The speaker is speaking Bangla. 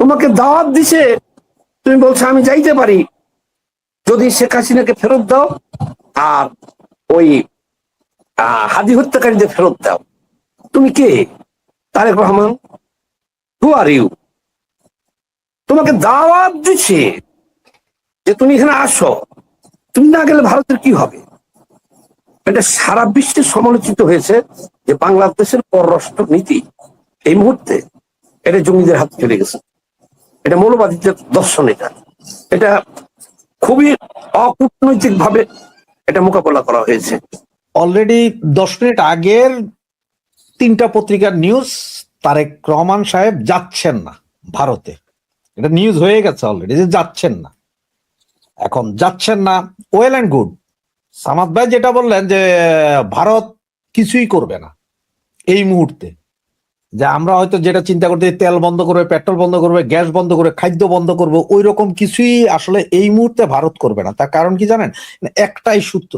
তোমাকে দাওয়াত দিছে, তুমি বলছো আমি যাইতে পারি যদি শেখ হাসিনাকে ফেরত দাও আর ওই হাদি হত্যাকারীদের ফেরত দাও। তুমি কে? তারেক রহমান, হু আর ইউ? তোমাকে দাওয়াত দিচ্ছে যে তুমি এখানে আসো, তুমি না গেলে ভারতের কি হবে? এটা সারা বিশ্বে সমালোচিত হয়েছে যে বাংলাদেশের পররাষ্ট্র নীতি এই মুহূর্তে এটা জঙ্গিদের হাতে চলে গেছে। এটা মৌলবাদীদের দর্শন। এটা খুবই অকূটনৈতিক ভাবে এটা মোকাবেলা করা হয়েছে। অলরেডি 10 মিনিট আগের 3টা পত্রিকার নিউজ, তারেক রহমান সাহেব যাচ্ছেন না ভারতে। এটা নিউজ হয়ে গেছে অলরেডি যে যাচ্ছেন না। এখন যাচ্ছেন না, ওয়েল অ্যান্ড গুড। সামাদ ভাই যেটা বললেন যে ভারত কিছুই করবে না এই মুহূর্তে, যে আমরা হয়তো যেটা চিন্তা করতে তেল বন্ধ করবে, পেট্রোল বন্ধ করবে, গ্যাস বন্ধ করবে, খাদ্য বন্ধ করবে, ওই রকম কিছুই আসলে এই মুহূর্তে ভারত করবে না। তার কারণ কি জানেন? একটাই সূত্র,